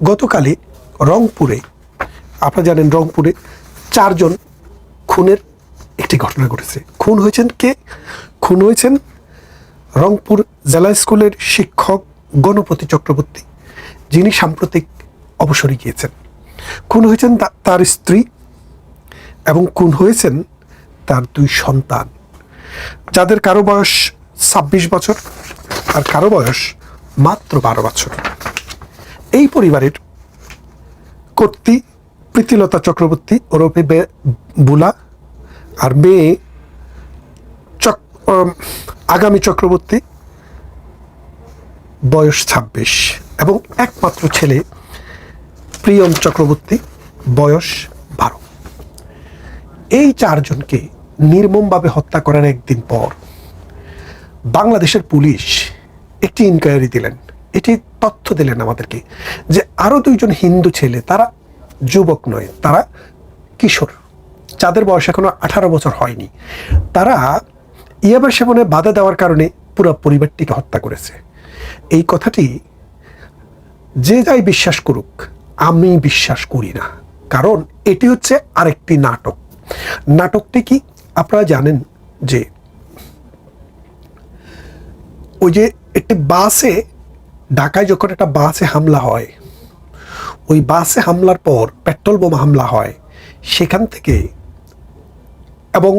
গতকালই রংপুরে, আপনারা জানেন রংপুরে 4 জন খুনের একটি ঘটনা ঘটেছে। খুন হয়েছেন কে? খুন হয়েছেন রংপুর জেলা স্কুলের শিক্ষক গণপতি চক্রবর্তী, যিনি সাম্প্রতিক অবসরে গিয়েছেন। খুন হয়েছেন তার স্ত্রী এবং খুন হয়েছেন তার 2 সন্তান, যাদের কারো বয়স 26 বছর আর কারো বয়স মাত্র 12 বছর। এই পরিবারের কর্ত্রী প্রীতিলতা চক্রবর্তী ওরফে বুলা, আর মেয়ে আগামী চক্রবর্তী, বয়স 26, এবং একমাত্র ছেলে প্রিয়ম চক্রবর্তী, বয়স 12। এই 4 জনকে নির্মমভাবে হত্যা করার একদিন পর বাংলাদেশের পুলিশ একটি ইনকোয়ারি দিলেন, এটি তথ্য দিলেন আমাদেরকে যে আরও 2 জন হিন্দু ছেলে, তারা যুবক নয়, তারা কিশোর, যাদের বয়স এখনো 18 বছর হয়নি, তারা ইয়াবা সেবনে বাধা দেওয়ার কারণে পুরো পরিবারটিকে হত্যা করেছে। এই কথাটি যে যাই বিশ্বাস করুক, আমি বিশ্বাস করি না, কারণ এটি হচ্ছে আরেকটি নাটক। নাটকটি কি আপনারা জানেন যে ওই যে একটি বাসে, ঢাকায় যখন একটা বাসে হামলা হয়, ওই বাসে হামলার পর পেট্রোল বোমা হামলা হয়, সেখান থেকে, এবং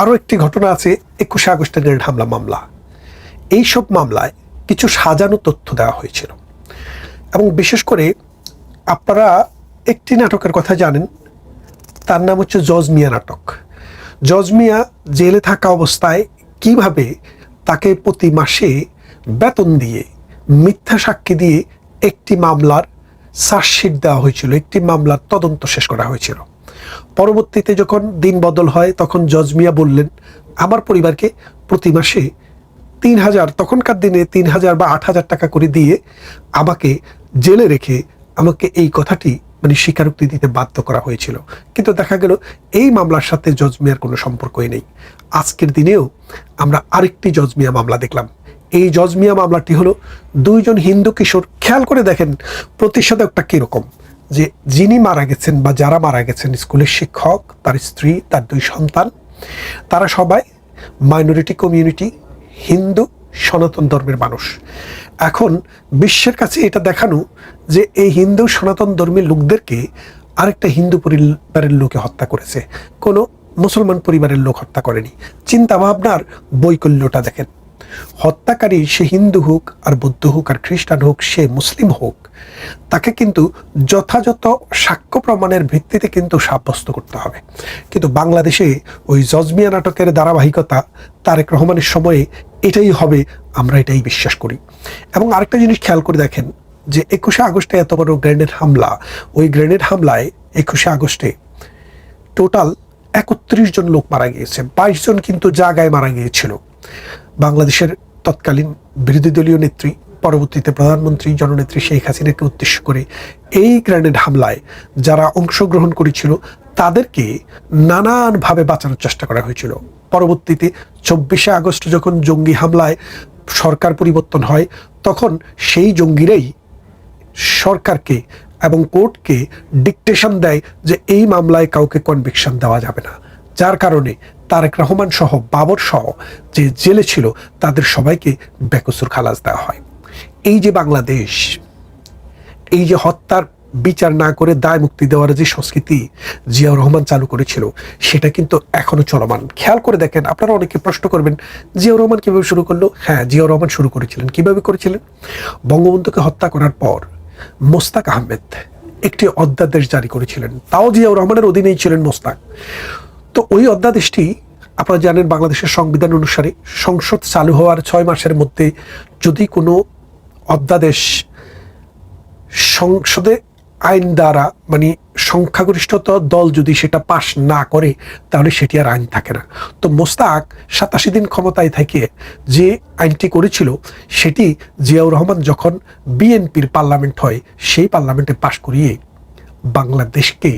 আরও একটি ঘটনা আছে 21শে আগস্টের গ্রেনেড হামলা মামলা। এইসব মামলায় কিছু সাজানো তথ্য দেওয়া হয়েছিল। এবং বিশেষ করে আপনারা একটি নাটকের কথা জানেন, তার নাম হচ্ছে জজ মিয়া নাটক। জজ মিয়া জেলে থাকা অবস্থায় কিভাবে তাকে প্রতি মাসে বেতন দিয়ে, মিথ্যা সাক্ষী দিয়ে একটি মামলার চার্জশিট দেওয়া হয়েছিল, একটি মামলার তদন্ত শেষ করা হয়েছিল। পরবর্তীতে যখন দিন বদল হয়, তখন জজ মিয়া বললেন, আমার পরিবারকে প্রতি মাসে 3000, তখনকার দিনে 3000 বা 8000 টাকা করে দিয়ে আমাকে জেলে রেখে আমাকে এই কথাটি স্বীকারোক্তি দিতে বাধ্য করা হয়েছিল। কিন্তু দেখা গেল এই মামলার সাথে জজ মিয়ার কোনো সম্পর্কই নেই। আজকের দিনেও আমরা আরেকটি জজ মিয়া মামলা দেখলাম। এই জজ মিয়া মামলাটি হলো 2 জন হিন্দু কিশোর। খেয়াল করে দেখেন প্রতিষেধকটা কীরকম, যে যিনি মারা গেছেন বা যারা মারা গেছেন, স্কুলের শিক্ষক, তার স্ত্রী, তার 2 সন্তান, তারা সবাই মাইনরিটি কমিউনিটি, হিন্দু সনাতন ধর্মের মানুষ। এখন বিশ্বের কাছে এটা দেখানো যে এই হিন্দু সনাতন ধর্মের লোকদেরকে আরেকটা হিন্দু পরিবারের লোকে হত্যা করেছে, কোনো মুসলমান পরিবারের লোক হত্যা করেনি। চিন্তা ভাবনার বৈকল্যটা দেখেন। হত্যাকারী সে হিন্দু হোক আর বৌদ্ধ হোক আর খ্রিস্টান হোক, সে মুসলিম হোক, তাকে কিন্তু যথাযথ সাক্ষ্য প্রমাণের ভিত্তিতে কিন্তু সাব্যস্ত করতে হবে। কিন্তু বাংলাদেশে ওই জজ মিয়া নাটকের ধারাবাহিকতা, তারেক রহমানের সময়ে এটাই হবে, আমরা এটাই বিশ্বাস করি। এবং আরেকটা জিনিস খেয়াল করে দেখেন যে 21শে আগস্টে এত বড় গ্রেনেড হামলা, ওই গ্রেনেড হামলায় 21শে আগস্টে টোটাল 31 জন লোক মারা গিয়েছে, 22 জন কিন্তু জায়গায় মারা গিয়েছিল। বাংলাদেশের তৎকালীন বিরোধী দলীয় নেত্রী, পরবর্তীতে প্রধানমন্ত্রী জননেত্রী শেখ হাসিনাকে উদ্দেশ্য করে এই গ্রেনেড হামলায় যারা অংশগ্রহণ করেছিল তাদেরকে নানানভাবে বাঁচানোর চেষ্টা করা হয়েছিল। পরবর্তীতে 24শে আগস্ট যখন জঙ্গি হামলায় সরকার পরিবর্তন হয়, তখন সেই জঙ্গিরাই সরকারকে এবং কোর্টকে ডিকটেশন দেয় যে এই মামলায় কাউকে কনভিকশন দেওয়া যাবে না, যার কারণে তারেক রহমান সহ বাবর সহ যে জেলে ছিল তাদের সবাইকে বেকসুর খালাস দেওয়া হয়। এই যে বাংলাদেশ, এই যে হত্যার বিচার না করে দায় মুক্তি দেওয়ার যে সংস্কৃতি জিয়াউর রহমান চালু করেছিল, সেটা কিন্তু এখনো চলমান। খেয়াল করে দেখেন, আপনারা অনেকে প্রশ্ন করবেন জিয়াউর রহমান কিভাবে শুরু করলো? হ্যাঁ, জিয়াউর রহমান শুরু করেছিলেন। কিভাবে করেছিলেন? বঙ্গবন্ধুকে হত্যা করার পর মোস্তাক আহমেদ একটি অধ্যাদেশ জারি করেছিলেন, তাও জিয়াউর রহমানের অধীনেই ছিলেন মোস্তাক। তো ওই অধ্যাদেশটি আপনারা জানেন, বাংলাদেশের সংবিধান অনুসারে সংসদ চালু হওয়ার 6 মাসের মধ্যে যদি কোনো অধ্যাদেশ সংসদে আইন দ্বারা সংখ্যাগরিষ্ঠতা দল যদি সেটা পাশ না করে, তাহলে সেটি আর আইন থাকে না। তো মোস্তাক 87 দিন ক্ষমতায় থেকে যে আইনটি করেছিল, সেটি জিয়াউর রহমান যখন বিএনপির পার্লামেন্ট হয়, সেই পার্লামেন্টে পাশ করিয়ে বাংলাদেশকে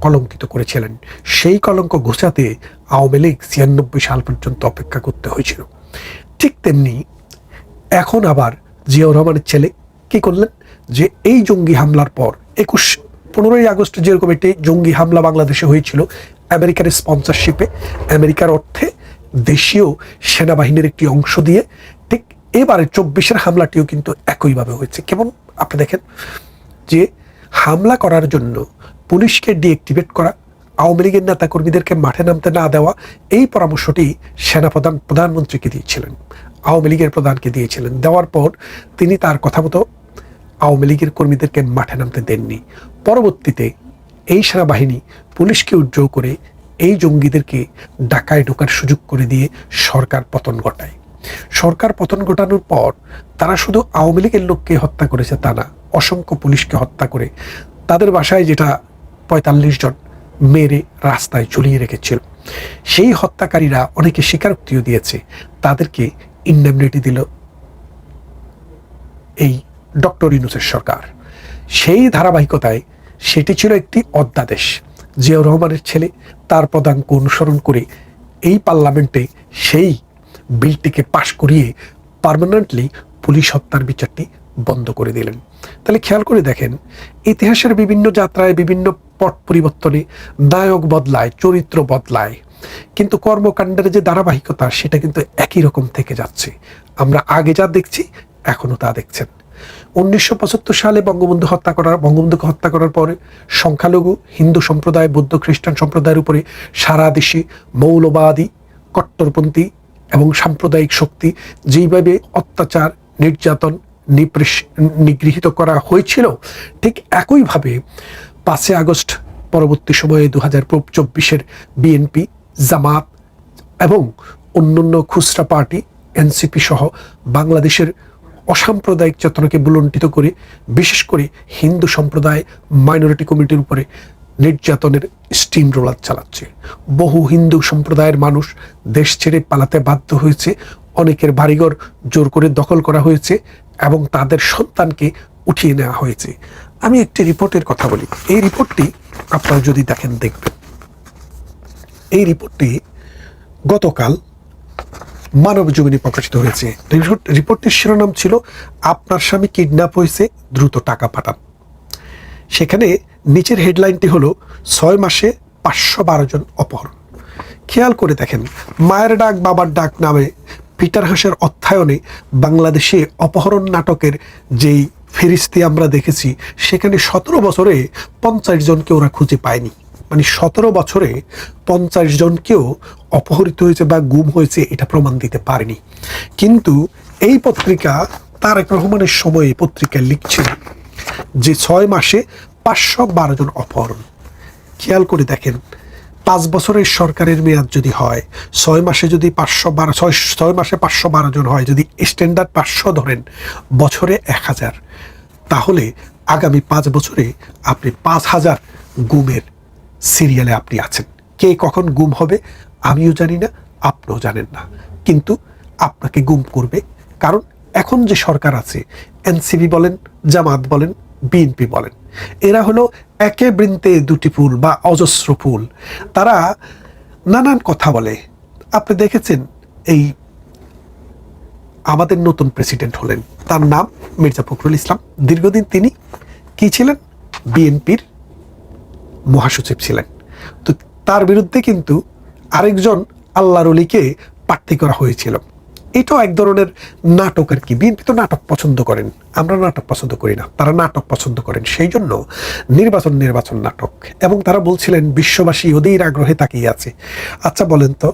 কলঙ্কিত করেছিলেন। সেই কলঙ্ক ঘোচাতে আওয়ামী লীগ 96 সাল পর্যন্ত অপেক্ষা করতে হয়েছিল। ঠিক তেমনি এখন আবার জিয়াউর রহমানের ছেলে কি করলেন? যে এই জঙ্গি হামলার পর 15ই আগস্ট যেরকম একটি জঙ্গি হামলা বাংলাদেশে হয়েছিল আমেরিকার স্পন্সরশিপে, আমেরিকার অর্থে, দেশীয় সেনাবাহিনীর একটি অংশ দিয়ে, ঠিক এবারে 24-এর হামলাটিও কিন্তু একইভাবে হয়েছে। কেমন আপনি দেখেন যে হামলা করার জন্য পুলিশকে ডিঅ্যাক্টিভেট করা, আওয়ামী লীগের নেতাকর্মীদেরকে মাঠে নামতে না দেওয়া, এই পরামর্শটি সেনাপ্রধান প্রধানমন্ত্রীকে দিয়েছিলেন, আওয়ামী লীগের প্রধানকে দিয়েছিলেন। দেওয়ার পর তিনি তার কথা মতো আওয়ামী লীগের কর্মীদেরকে মাঠে নামতে দেননি। পরবর্তীতে এই সেনাবাহিনী পুলিশকে উজ্জীব করে এই জঙ্গিদেরকে ঢাকায় ঢোকার সুযোগ করে দিয়ে সরকার পতন ঘটায়। সরকার পতন ঘটানোর পর তারা শুধু আওয়ামী লীগের লোককে হত্যা করেছে তা না, অসংখ্য পুলিশকে হত্যা করে তাদের বাসায় যেটা 45 জন মেরে রাস্তায় ঝুলিয়ে রেখেছিল, সেই হত্যাকারীরা অনেকে স্বীকারোক্তিও দিয়েছে, তাদেরকে ইন্ডেমনিটি দিল এই ডক্টর ইউনূসের সরকার। সেই ধারাবাহিকতায় সেটি ছিল একটি অধ্যাদেশ। জিয়াউর রহমানের ছেলে তার পদাঙ্ক অনুসরণ করে এই পার্লামেন্টে সেই বিলটিকে পাশ করিয়ে পার্মানেন্টলি পুলিশ হত্যার বিচারটি বন্ধ করে দিলেন। তাহলে খেয়াল করে দেখেন, ইতিহাসের বিভিন্ন যাত্রায় বিভিন্ন পট পরিবর্তনে নায়ক বদলায়, চরিত্র বদলায়, কিন্তু কর্মকাণ্ডের যে ধারাবাহিকতা সেটা কিন্তু একই রকম থেকে যাচ্ছে। আমরা আগে যা দেখছি এখনো তা দেখছেন। 1975 সালে বঙ্গবন্ধুকে হত্যা করার পরে সংখ্যালঘু হিন্দু সম্প্রদায়, বৌদ্ধ খ্রিস্টান সম্প্রদায়ের উপরে সারা দেশে মৌলবাদী, কট্টরপন্থী এবং সাম্প্রদায়িক শক্তি যেইভাবে অত্যাচার, নির্যাতন, নিগৃহীত করা হয়েছিল, ঠিক একইভাবে 5 আগস্ট পরবর্তী সময়ে 2024-এর বিএনপি, জামাত এবং অন্যান্য খুচরা পার্টি এনসিপি সহ বাংলাদেশের অসাম্প্রদায়িক চেতনাকে বুলন্ডিত করে বিশেষ করে হিন্দু সম্প্রদায়, মাইনরিটি কমিউনিটির উপরে নির্যাতনের স্টিম রোলার চালাচ্ছে। বহু হিন্দু সম্প্রদায়ের মানুষ দেশ ছেড়ে পালাতে বাধ্য হয়েছে, অনেকের বাড়িঘর জোর করে দখল করা হয়েছে এবং তাদের সন্তানকে উঠিয়ে নেওয়া হয়েছে। আমি একটি রিপোর্টের কথা বলি, এই রিপোর্টটি আপনারা যদি দেখেন দেখবেন। এই রিপোর্টটি গতকাল মানবজমিনে প্রকাশিত হয়েছে। রিপোর্টটির শিরোনাম ছিল আপনার স্বামী কিডন্যাপ হয়েছে, দ্রুত টাকা পাঠান। সেখানে নিচের হেডলাইনটি হলো 6 মাসে 512 জন অপহরণ। খেয়াল করে দেখেন, মায়ের ডাক বাবার ডাক নামে পিটার হাসের অর্থায়নে বাংলাদেশে অপহরণ নাটকের যেই ফেরিস্তি আমরা দেখেছি, সেখানে 17 বছরে 50 জনকে ওরা খুঁজে পায়নি। মানে 17 বছরে 50 জনকেও অপহরিত হয়েছে বা গুম হয়েছে এটা প্রমাণ দিতে পারেনি। কিন্তু এই পত্রিকা তারেক রহমানের সময়ে পত্রিকায় লিখছিল যে 6 মাসে 512 জন অপহরণ। খেয়াল করে দেখেন, 5 বছরের সরকারের মেয়াদ যদি হয়, 6 মাসে যদি 6 মাসে 512 জন হয়, যদি স্ট্যান্ডার্ড 500 ধরেন, বছরে 1000, তাহলে আগামী 5 বছরে আপনি 5000 গুমের সিরিয়ালে আপনি আছেন। কে কখন গুম হবে আমিও জানি না, আপনিও জানেন না, কিন্তু আপনাকে গুম করবে। কারণ এখন যে সরকার আছে, এনসিপি বলেন, জামাত বলেন, বিএনপি বলেন, এরা হলো একে বৃন্তে দুটি ফুল বা অজস্র ফুল। তারা নানান কথা বলে। আপনি দেখেছেন এই আমাদের নতুন প্রেসিডেন্ট হলেন, তার নাম মির্জা ফখরুল ইসলাম। দীর্ঘদিন তিনি কি ছিলেন? বিএনপির মহাসচিব ছিলেন। তো তার বিরুদ্ধে কিন্তু আরেকজন আল্লাহর ওলিকে প্রার্থী করা হয়েছিল। এটাও এক ধরনের নাটক আর কি। বিএনপি তো নাটক পছন্দ করেন, আমরা নাটক পছন্দ করি না, তারা নাটক পছন্দ করেন। সেই জন্য নির্বাচন নাটক। এবং তারা বলছিলেন বিশ্ববাসী অধীর আগ্রহে তাকিয়ে আছে। আচ্ছা বলেন তো,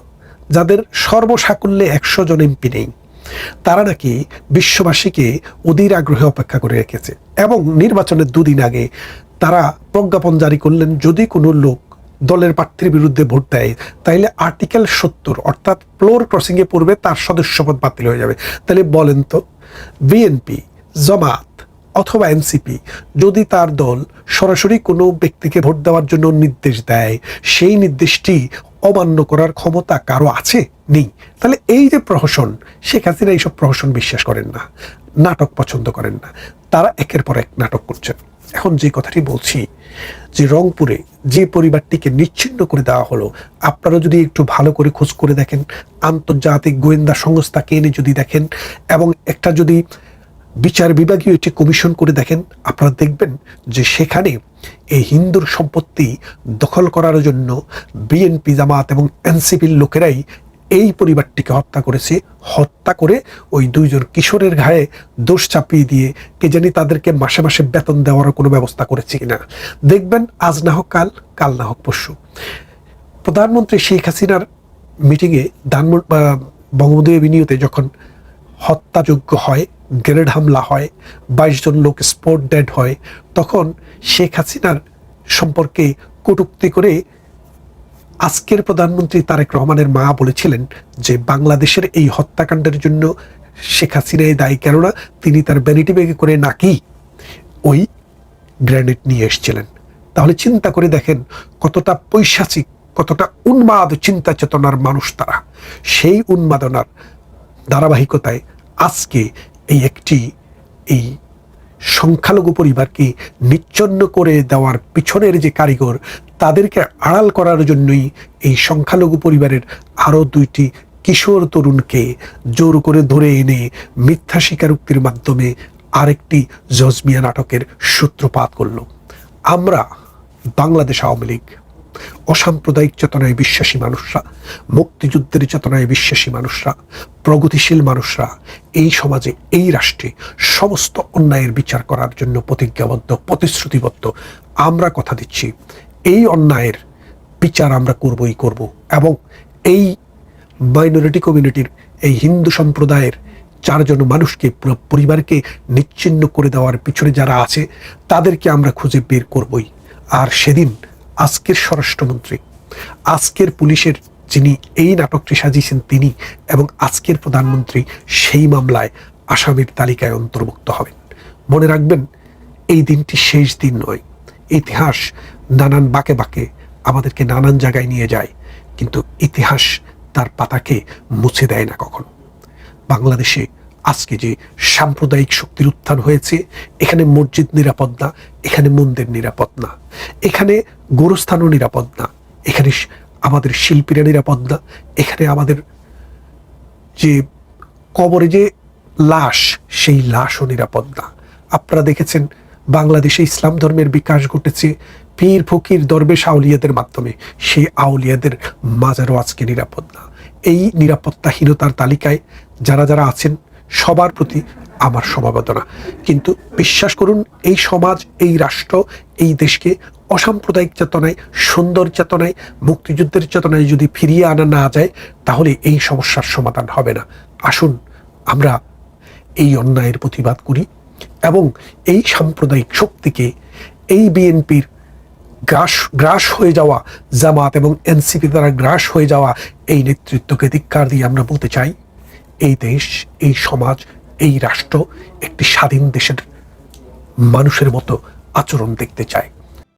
যাদের সর্বসাকুল্যে 100 জন এমপি নেই, তারা নাকি বিশ্ববাসীকে অধীর আগ্রহে অপেক্ষা করে রেখেছে। এবং নির্বাচনের 2 দিন আগে তারা প্রজ্ঞাপন জারি করলেন, যদি কোনো লোক দলের প্রার্থীর বিরুদ্ধে ভোট দেয় তাইলে আর্টিকেল 70 অর্থাৎ ফ্লোর ক্রসিংয়ে পূর্বে তার সদস্যপদ বাতিল হয়ে যাবে। তাহলে বলেন তো, বিএনপি, জামাত অথবা এনসিপি যদি তার দল সরাসরি কোনো ব্যক্তিকে ভোট দেওয়ার জন্য নির্দেশ দেয়, সেই নির্দেশটি অমান্য করার ক্ষমতা কারো আছে? নেই। তাহলে এই যে প্রহসন, শেখ হাসিনা এইসব প্রহসন বিশ্বাস করেন না, নাটক পছন্দ করেন না, তারা একের পর এক নাটক করছেন। এখন যে কথাটি বলছি, যে রংপুরে যে পরিবারটিকে নিচ্ছিন্ন করে দেওয়া হলো, আপনারা যদি একটু ভালো করে খোঁজ করে দেখেন, আন্তর্জাতিক গোয়েন্দা সংস্থাকে এনে যদি দেখেন, এবং একটা যদি বিচার বিভাগীয় একটি কমিশন করে দেখেন, আপনারা দেখবেন যে সেখানে এই হিন্দুর সম্পত্তি দখল করার জন্য বিএনপি, জামাত এবং এনসিপির লোকেরাই এই পরিবারটিকে হত্যা করেছে। হত্যা করে ওই দুইজন কিশোরের ঘায়ে দোষ চাপিয়ে দিয়ে কে জানি তাদেরকে মাসে মাসে বেতন দেওয়ারও কোনো ব্যবস্থা করেছে কিনা। দেখবেন আজ না হোক কাল, কাল না হোক পরশু প্রধানমন্ত্রী শেখ হাসিনার মিটিংয়ে বঙ্গবন্ধু এভিনিউতে যখন হত্যাযোগ্য হয়, গ্রেনেড হামলা হয়, 22 জন লোক স্পট ডেড হয়, তখন শেখ হাসিনার সম্পর্কে কটূক্তি করে আজকের প্রধানমন্ত্রী তারেক রহমানের মা বলেছিলেন যে বাংলাদেশের এই হত্যাকাণ্ডের জন্য শেখ হাসিনাই দায়ী, কেননা তিনি তার ভ্যানিটি ব্যাগে করে নাকি ওই গ্রেনেড নিয়ে এসেছিলেন। তাহলে চিন্তা করে দেখেন কতটা পৈশাচিক, কতটা উন্মাদ চিন্তা চেতনার মানুষ তারা। সেই উন্মাদনার ধারাবাহিকতায় আজকে এই সংখ্যালঘু পরিবারকে নিচ্ছন্ন করে দেওয়ার পিছনের যে কারিগর, তাদেরকে আড়াল করার জন্যই এই সংখ্যালঘু পরিবারের আরও 2টি কিশোর তরুণকে জোর করে ধরে এনে মিথ্যা স্বীকারোক্তির মাধ্যমে আরেকটি জজমিয়া নাটকের সূত্রপাত করল। আমরা বাংলাদেশ আওয়ামী লীগ, অসাম্প্রদায়িক চেতনায় বিশ্বাসী মানুষরা, মুক্তিযুদ্ধের চেতনায় বিশ্বাসী মানুষরা, প্রগতিশীল মানুষরা এই সমাজে, এই রাষ্ট্রে সমস্ত অন্যায়ের বিচার করার জন্য প্রতিজ্ঞাবদ্ধ, প্রতিশ্রুতিবদ্ধ। আমরা কথা দিচ্ছি এই অন্যায়ের বিচার আমরা করবই করব, এবং এই মাইনরিটি কমিউনিটির, এই হিন্দু সম্প্রদায়ের 4 জন মানুষকে, পুরো পরিবারকে নিচ্ছিন্ন করে দেওয়ার পিছনে যারা আছে তাদেরকে আমরা খুঁজে বের করবই। আর সেদিন আজকের স্বরাষ্ট্রমন্ত্রী, আজকের পুলিশের যিনি এই নাটকটি সাজিয়েছেন তিনি, এবং আজকের প্রধানমন্ত্রী সেই মামলায় আসামির তালিকায় অন্তর্ভুক্ত হবেন। মনে রাখবেন, এই দিনটি শেষ দিন নয়। ইতিহাস নানান বাঁকে বাঁকে আমাদেরকে নানান জায়গায় নিয়ে যায়, কিন্তু ইতিহাস তার পাতাকে মুছে দেয় না কখনো। বাংলাদেশে আজকে যে সাম্প্রদায়িক শক্তির উত্থান হয়েছে, এখানে মসজিদ নিরাপদ না, এখানে মন্দির নিরাপদ না, এখানে গোরস্থানও নিরাপদ না, এখানে আমাদের শিল্পীরা নিরাপদ না, এখানে আমাদের যে কবরে যে লাশ, সেই লাশও নিরাপদ না। আপনারা দেখেছেন বাংলাদেশে ইসলাম ধর্মের বিকাশ ঘটেছে পীর ফকির দরবেশ আউলিয়াদের মাধ্যমে, সেই আউলিয়াদের মাজারও আজকে নিরাপদ না। এই নিরাপত্তাহীনতার তালিকায় যারা যারা আছেন সবার প্রতি আমার সমবেদনা। কিন্তু বিশ্বাস করুন, এই সমাজ, এই রাষ্ট্র, এই দেশকে অসাম্প্রদায়িক চেতনায়, সুন্দর চেতনায়, মুক্তিযুদ্ধের চেতনায় যদি ফিরিয়ে আনা না যায়, তাহলে এই সমস্যার সমাধান হবে না। আসুন আমরা এই অন্যায়ের প্রতিবাদ করি, এবং এই সাম্প্রদায়িক শক্তিকে, এই বিএনপির গ্রাস হয়ে যাওয়া, জামাত এবং এনসিপি দ্বারা গ্রাস হয়ে যাওয়া এই নেতৃত্বকে ধিক্কার দিয়ে আমরা বলতে চাই, এই দেশ, এই সমাজ, এই রাষ্ট্র একটি স্বাধীন দেশের মানুষের মতো আচরণ দেখতে চায়।